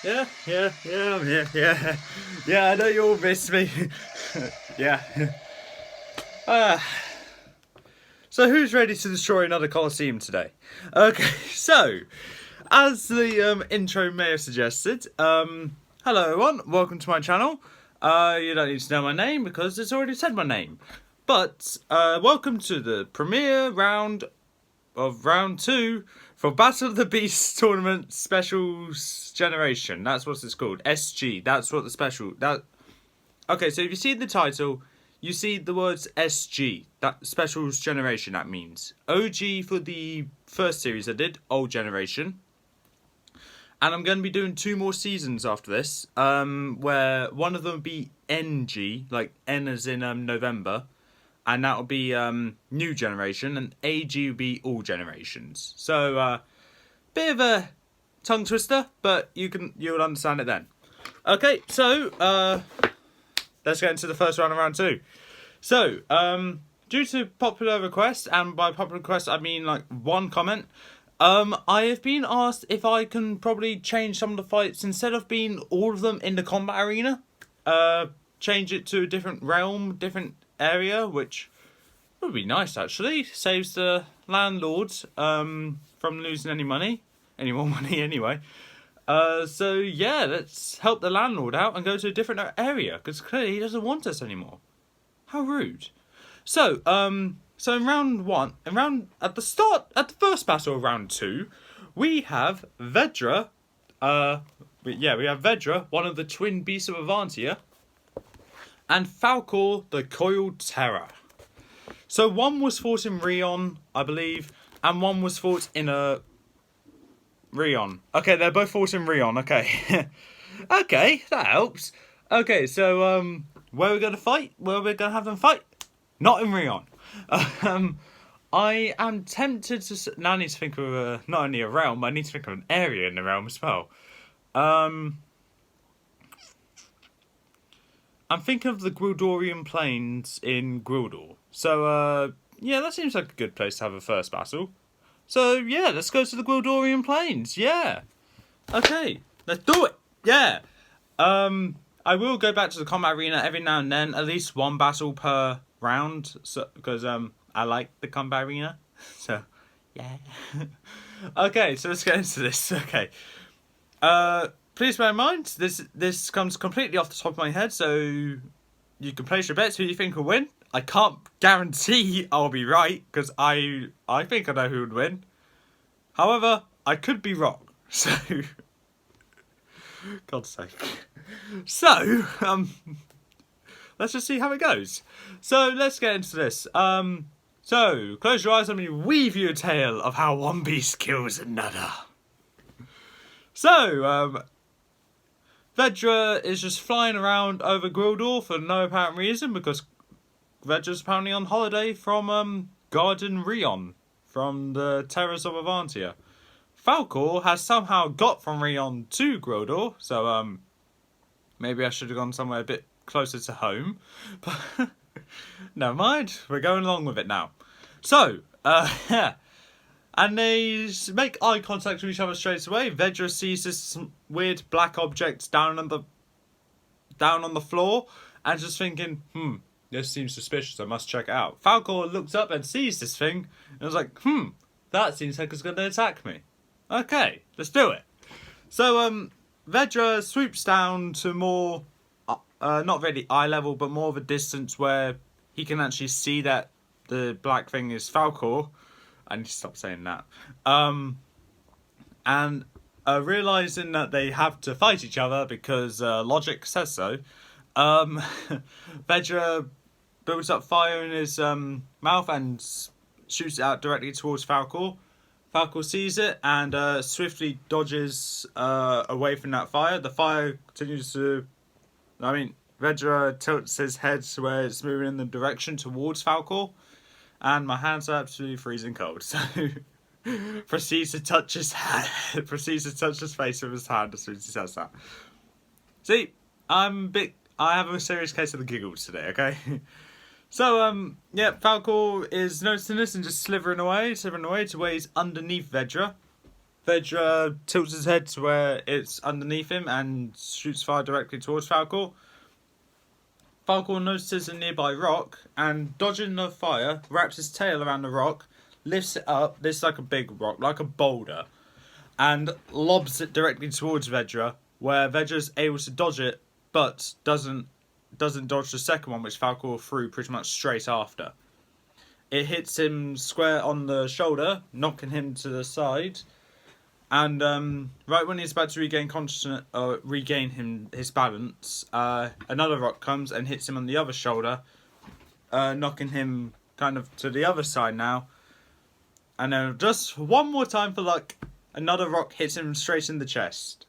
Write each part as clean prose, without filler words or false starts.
I'm here, yeah. Yeah, I know you all miss me. Yeah. Uh, so who's ready to destroy another Colosseum today? Okay, so, as the intro may have suggested, hello everyone, welcome to my channel. You don't need to know my name because it's already said my name. But, welcome to the premiere round of round 2 for Battle of the Beasts Tournament Specials Generation. That's what it's called. SG. That's what the special. Okay, so if you see the title, you see the words SG. That Specials Generation, that means. OG for the first series I did, Old Generation. And I'm going to be doing 2 more seasons after this, where one of them will be NG, like N as in November. And that'll be New Generation, and AG will be All Generations. So, bit of a tongue twister, but you'll understand it then. Okay, so let's get into the first round of round 2. So, due to popular request, and by popular request I mean like one comment, I have been asked if I can probably change some of the fights instead of being all of them in the combat arena. Change it to a different realm, different area, which would be nice actually. Saves the landlords from losing any more money anyway. So yeah, let's help the landlord out and go to a different area because clearly he doesn't want us anymore. How rude. So so in round 1, at the first battle of round 2, we have Vedra. We have Vedra, one of the twin beasts of Avantia, and Falkor, the Coiled Terror. So one was fought in Rion, I believe, and one was fought in Rion. Okay, they're both fought in Rion, okay. Okay, that helps. Okay, so where are we going to fight? Where are we going to have them fight? Not in Rion. I am tempted to... Now I need to think of not only a realm, I need to think of an area in the realm as well. I'm thinking of the Gwildorian Plains in Gwildor. So, yeah, that seems like a good place to have a first battle. So, yeah, let's go to the Gwildorian Plains. Yeah. Okay, let's do it. Yeah. I will go back to the combat arena every now and then, at least one battle per round, so because I like the combat arena. So, yeah. Okay, so let's get into this. Okay. Please bear in mind, this comes completely off the top of my head, so you can place your bets who you think will win. I can't guarantee I'll be right, because I think I know who would win. However, I could be wrong, so... God's sake. So, let's just see how it goes. So, let's get into this. So, close your eyes and let me weave you a tale of how one beast kills another. So, Vedra is just flying around over Gwildor for no apparent reason because Vedra's apparently on holiday from Garden Rion, from the Terrors of Avantia. Falkor has somehow got from Rion to Gwildor, so maybe I should have gone somewhere a bit closer to home. But never mind, we're going along with it now. So, and they make eye contact with each other straight away. Vedra sees this weird black object down on the floor and just thinking, this seems suspicious, I must check it out. Falkor looks up and sees this thing and was like, that seems like it's going to attack me. Okay, let's do it. So, Vedra swoops down to more, not really eye level, but more of a distance where he can actually see that the black thing is Falkor. I need to stop saying that. And realising that they have to fight each other because logic says so, Vedra builds up fire in his mouth and shoots it out directly towards Falkor. Falkor sees it and swiftly dodges away from that fire. The fire continues to... Vedra tilts his head to where it's moving in the direction towards Falkor. And my hands are absolutely freezing cold, so proceeds to touch his face with his hand as soon as he says that. See, I have a serious case of the giggles today, okay? So, yeah, Falkor is noticing this and just slithering away to where he's underneath Vedra. Vedra tilts his head to where it's underneath him and shoots fire directly towards Falkor. Falkor notices a nearby rock and, dodging the fire, wraps his tail around the rock, lifts it up. This is like a big rock, like a boulder, and lobs it directly towards Vedra, where Vedra's able to dodge it, but doesn't dodge the second one, which Falkor threw pretty much straight after. It hits him square on the shoulder, knocking him to the side. And right when he's about to regain consciousness, his balance, another rock comes and hits him on the other shoulder, knocking him kind of to the other side now. And then just one more time for luck, another rock hits him straight in the chest,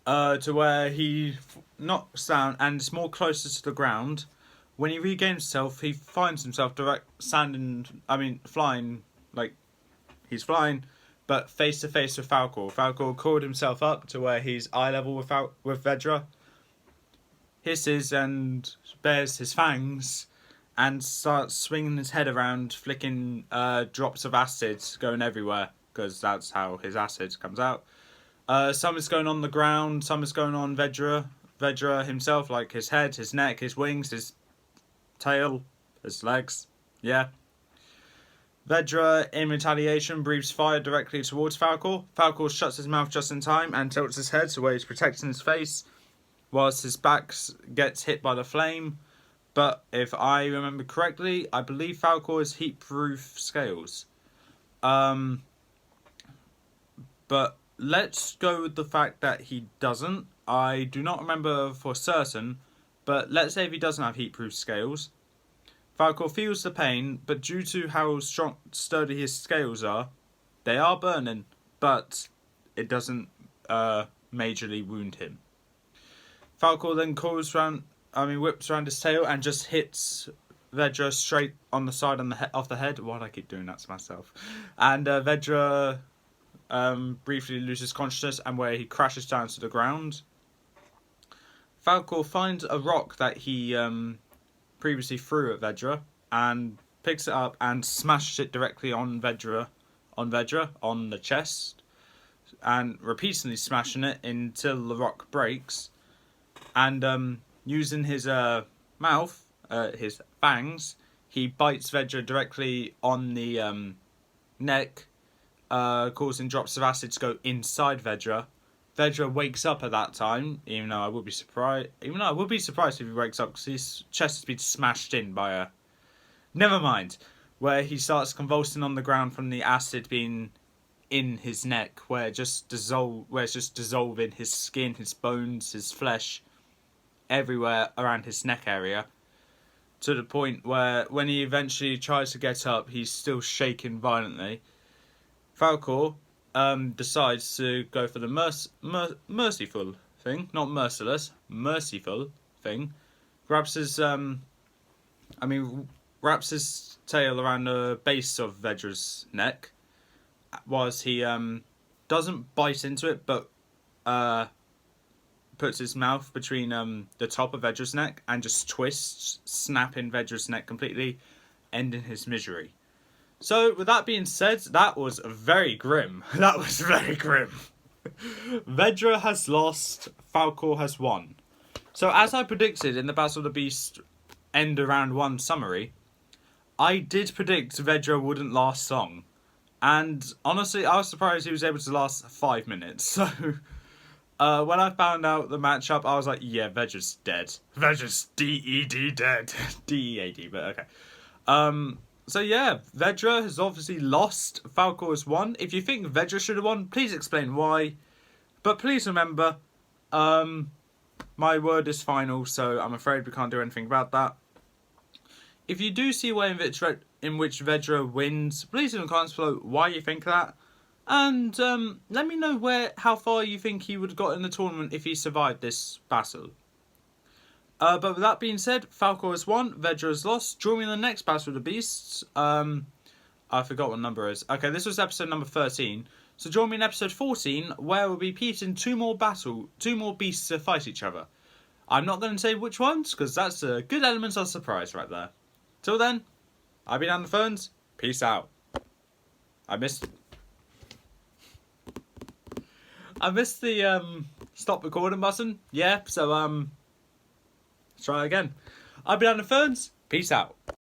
to where he knocks down and is more closer to the ground. When he regains himself, he finds himself flying, like he's flying, but face to face with Falkor. Falkor coiled himself up to where he's eye level with Vedra, hisses and bares his fangs, and starts swinging his head around, flicking drops of acid going everywhere, because that's how his acid comes out. Some is going on the ground, some is going on Vedra himself, like his head, his neck, his wings, his tail, his legs. Yeah. Vedra, in retaliation, breathes fire directly towards Falkor. Falkor shuts his mouth just in time and tilts his head to where he's protecting his face, whilst his back gets hit by the flame. But if I remember correctly, I believe Falkor has heat-proof scales. But let's go with the fact that he doesn't. I do not remember for certain, but let's say if he doesn't have heat-proof scales. Falkor feels the pain, but due to how sturdy his scales are, they are burning, but it doesn't majorly wound him. Falkor then whips around his tail and just hits Vedra straight on the side of the head. Why do I keep doing that to myself? And Vedra briefly loses consciousness, and where he crashes down to the ground. Falkor finds a rock that he previously threw at Vedra and picks it up and smashes it directly on Vedra on the chest, and repeatedly smashing it until the rock breaks. And using his mouth, his fangs, he bites Vedra directly on the neck, causing drops of acid to go inside Vedra. Vedra wakes up at that time, even though I would be surprised if he wakes up because his chest has been smashed in by a... Never mind. Where he starts convulsing on the ground from the acid being in his neck, where it's just dissolving his skin, his bones, his flesh, everywhere around his neck area, to the point where when he eventually tries to get up, he's still shaking violently. Falkor decides to go for the merciful thing, not merciless, merciful thing. Wraps his tail around the base of Vedra's neck, whilst he doesn't bite into it, but puts his mouth between the top of Vedra's neck and just twists, snapping Vedra's neck completely, ending his misery. So, with that being said, that was very grim. That was very grim. Vedra has lost, Falkor has won. So, as I predicted in the Battle of the Beast End of Round 1 summary, I did predict Vedra wouldn't last long. And, honestly, I was surprised he was able to last 5 minutes. So, when I found out the matchup, I was like, yeah, Vedra's dead. Vedra's D-E-D dead. D-E-A-D, but okay. So yeah, Vedra has obviously lost, Falkor has won. If you think Vedra should have won, please explain why. But please remember, my word is final, so I'm afraid we can't do anything about that. If you do see a way in which Vedra wins, please in the comments below why you think that. And let me know how far you think he would have got in the tournament if he survived this battle. But with that being said, Falkor has won, Vedra has lost. Join me in the next Battle of the Beasts. I forgot what number it is. Okay, this was episode number 13. So join me in episode 14, where we'll be pitting two more beasts to fight each other. I'm not going to say which ones, because that's a good element of surprise right there. Till then, I've been on the phones. Peace out. I missed... I missed the stop recording button. Yeah, so let's try again. I've been on the phones. Peace out.